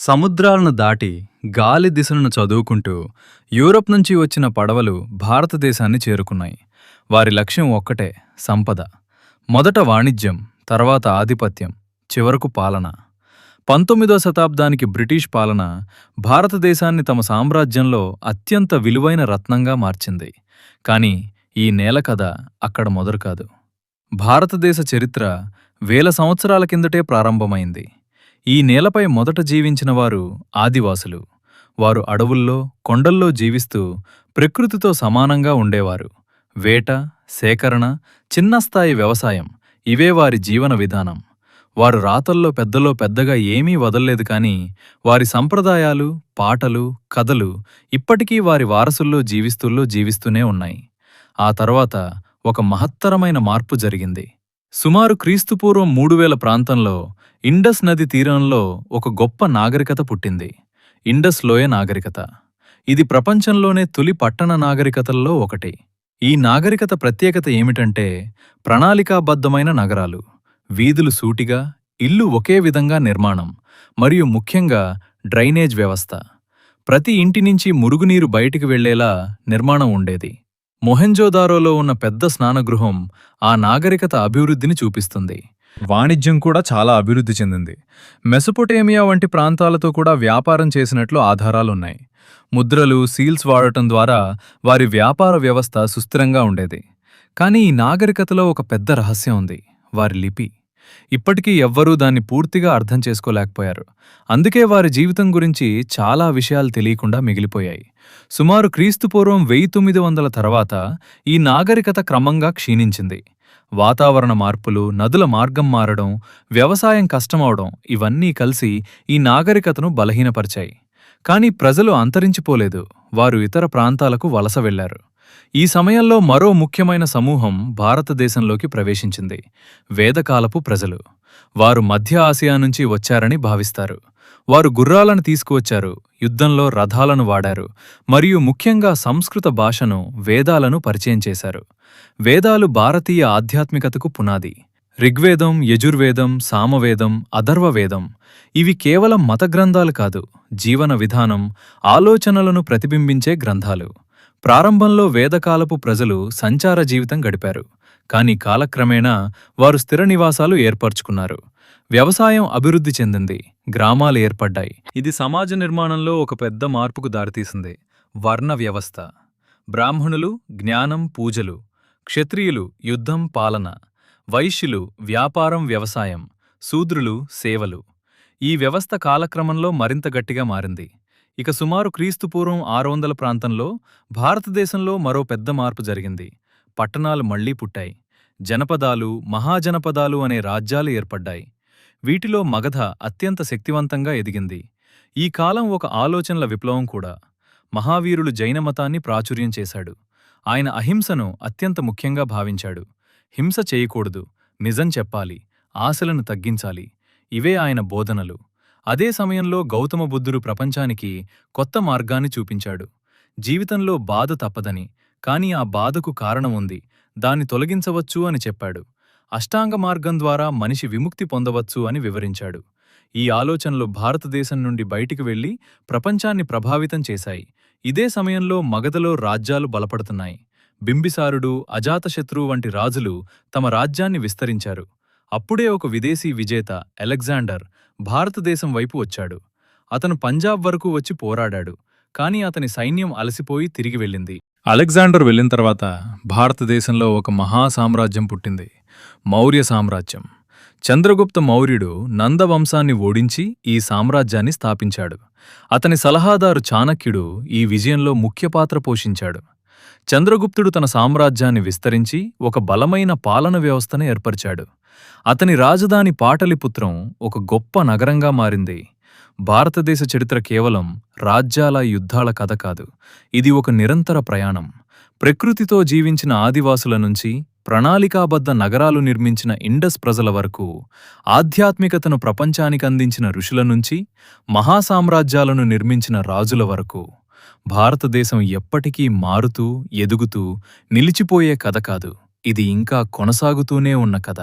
సముద్రాలను దాటి గాలి దిశలను చదువుకుంటూ యూరప్ నుంచి వచ్చిన పడవలు భారతదేశాన్ని చేరుకున్నాయి. వారి లక్ష్యం ఒక్కటే, సంపద. మొదట వాణిజ్యం, తర్వాత ఆధిపత్యం, చివరకు పాలన. 19వ శతాబ్దానికి బ్రిటిష్ పాలన భారతదేశాన్ని తమ సామ్రాజ్యంలో అత్యంత విలువైన రత్నంగా మార్చింది. కానీ ఈ నేల కథ అక్కడ మొదలు కాదు. భారతదేశ చరిత్ర వేల సంవత్సరాల కిందటే ప్రారంభమైంది. ఈ నేలపై మొదట జీవించినవారు ఆదివాసులు. వారు అడవుల్లో, కొండల్లో జీవిస్తూ ప్రకృతితో సమానంగా ఉండేవారు. వేట, సేకరణ, చిన్నస్థాయి వ్యవసాయం ఇవే వారి జీవన విధానం. వారు రాతల్లో పెద్దగా ఏమీ వదల్లేదు, కానీ వారి సంప్రదాయాలు, పాటలు, కథలు ఇప్పటికీ వారి వారసుల్లో జీవిస్తూనే ఉన్నాయి. ఆ తర్వాత ఒక మహత్తరమైన మార్పు జరిగింది. సుమారు క్రీస్తుపూర్వం 3000 ప్రాంతంలో ఇండస్ నది తీరంలో ఒక గొప్ప నాగరికత పుట్టింది. ఇండస్ లోయ నాగరికత. ఇది ప్రపంచంలోనే తొలి పట్టణ నాగరికతల్లో ఒకటి. ఈ నాగరికత ప్రత్యేకత ఏమిటంటే ప్రణాళికాబద్ధమైన నగరాలు, వీధులు సూటిగా, ఇల్లు ఒకే విధంగా నిర్మాణం, మరియు ముఖ్యంగా డ్రైనేజ్ వ్యవస్థ. ప్రతి ఇంటి నుంచి మురుగునీరు బయటికి వెళ్లేలా నిర్మాణం ఉండేది. మొహెంజోదారోలో ఉన్న పెద్ద స్నానగృహం ఆ నాగరికత అభివృద్ధిని చూపిస్తుంది. వాణిజ్యం కూడా చాలా అభివృద్ధి చెందింది. మెసొపొటేమియా వంటి ప్రాంతాలతో కూడా వ్యాపారం చేసినట్లు ఆధారాలున్నాయి. ముద్రలు, సీల్స్ వాడటం ద్వారా వారి వ్యాపార వ్యవస్థ సుస్థిరంగా ఉండేది. కానీ ఈ నాగరికతలో ఒక పెద్ద రహస్యం ఉంది, వారి లిపి. ఇప్పటికీ ఎవ్వరూ దాన్ని పూర్తిగా అర్థం చేసుకోలేకపోయారు. అందుకే వారి జీవితం గురించి చాలా విషయాలు తెలియకుండా మిగిలిపోయాయి. సుమారు క్రీస్తుపూర్వం 1900 తర్వాత ఈ నాగరికత క్రమంగా క్షీణించింది. వాతావరణ మార్పులు, నదుల మార్గం మారడం, వ్యవసాయం కష్టమవడం ఇవన్నీ కలిసి ఈ నాగరికతను బలహీనపరిచాయి. కానీ ప్రజలు అంతరించిపోలేదు. వారు ఇతర ప్రాంతాలకు వలస వెళ్లారు. ఈ సమయంలో మరో ముఖ్యమైన సమూహం భారతదేశంలోకి ప్రవేశించింది, వేదకాలపు ప్రజలు. వారు మధ్య ఆసియా నుంచి వచ్చారని భావిస్తారు. వారు గుర్రాలను తీసుకువచ్చారు, యుద్ధంలో రథాలను వాడారు, మరియు ముఖ్యంగా సంస్కృత భాషను, వేదాలను పరిచయం చేశారు. వేదాలు భారతీయ ఆధ్యాత్మికతకు పునాది. ఋగ్వేదం, యజుర్వేదం, సామవేదం, అథర్వవేదం ఇవి కేవలం మత గ్రంథాలు కాదు, జీవన విధానం, ఆలోచనలను ప్రతిబింబించే గ్రంథాలు. ప్రారంభంలో వేదకాలపు ప్రజలు సంచార జీవితం గడిపారు. కానీ కాలక్రమేణా వారు స్థిర నివాసాలు ఏర్పరచుకున్నారు. వ్యవసాయం అభివృద్ధి చెందింది, గ్రామాలు ఏర్పడ్డాయి. ఇది సమాజ నిర్మాణంలో ఒక పెద్ద మార్పుకు దారితీసింది. వర్ణ వ్యవస్థ. బ్రాహ్మణులు జ్ఞానం, పూజలు; క్షత్రియులు యుద్ధం, పాలన; వైశ్యులు వ్యాపారం, వ్యవసాయం; శూద్రులు సేవలు. ఈ వ్యవస్థ కాలక్రమంలో మరింత గట్టిగా మారింది. ఇక సుమారు క్రీస్తుపూర్వం 600 ప్రాంతంలో భారతదేశంలో మరో పెద్ద మార్పు జరిగింది. పట్టణాలు మళ్లీ పుట్టాయి. జనపదాలు, మహాజనపదాలు అనే రాజ్యాలు ఏర్పడ్డాయి. వీటిలో మగధ అత్యంత శక్తివంతంగా ఎదిగింది. ఈ కాలం ఒక ఆలోచనల విప్లవం కూడా. మహావీరులు జైనమతాన్ని ప్రాచుర్యం చేశాడు. ఆయన అహింసను అత్యంత ముఖ్యంగా భావించాడు. హింస చేయకూడదు, నిజం చెప్పాలి, ఆశలను తగ్గించాలి. ఇవే ఆయన బోధనలు. అదే సమయంలో గౌతమ బుద్ధుడు ప్రపంచానికి కొత్త మార్గాన్ని చూపించాడు. జీవితంలో బాధ తప్పదని, కాని ఆ బాధకు కారణముంది, దాన్ని తొలగించవచ్చు అని చెప్పాడు. అష్టాంగ మార్గం ద్వారా మనిషి విముక్తి పొందవచ్చు అని వివరించాడు. ఈ ఆలోచనలు భారతదేశం నుండి బయటికి వెళ్లి ప్రపంచాన్ని ప్రభావితం చేశాయి. ఇదే సమయంలో మగధలో రాజ్యాలు బలపడుతున్నాయి. బింబిసారుడు, అజాతశత్రు వంటి రాజులు తమ రాజ్యాన్ని విస్తరించారు. అప్పుడే ఒక విదేశీ విజేత అలెగ్జాండర్ భారతదేశం వైపు వచ్చాడు. అతను పంజాబ్ వరకు వచ్చి పోరాడాడు. కాని అతని సైన్యం అలసిపోయి తిరిగి వెళ్ళింది. అలెగ్జాండర్ వెళ్ళిన తర్వాత భారతదేశంలో ఒక మహాసామ్రాజ్యం పుట్టింది, మౌర్య సామ్రాజ్యం. చంద్రగుప్త మౌర్యుడు నందవంశాన్ని ఓడించి ఈ సామ్రాజ్యాన్ని స్థాపించాడు. అతని సలహాదారు చాణక్యుడు ఈ విజయంలో ముఖ్య పాత్ర పోషించాడు. చంద్రగుప్తుడు తన సామ్రాజ్యాన్ని విస్తరించి ఒక బలమైన పాలన వ్యవస్థను ఏర్పరిచాడు. అతని రాజధాని పాటలిపుత్రం ఒక గొప్ప నగరంగా మారింది. భారతదేశ చరిత్ర కేవలం రాజ్యాల, యుద్ధాల కథ కాదు. ఇది ఒక నిరంతర ప్రయాణం. ప్రకృతితో జీవించిన ఆదివాసుల నుంచి, ప్రణాళికాబద్ధ నగరాలు నిర్మించిన ఇండస్ ప్రజల వరకు, ఆధ్యాత్మికతను ప్రపంచానికి అందించిన ఋషుల నుంచి, మహాసామ్రాజ్యాలను నిర్మించిన రాజుల వరకు, భారతదేశం ఎప్పటికీ మారుతూ, ఎదుగుతూ, నిలిచిపోయే కథ కాదు. ఇది ఇంకా కొనసాగుతూనే ఉన్న కథ.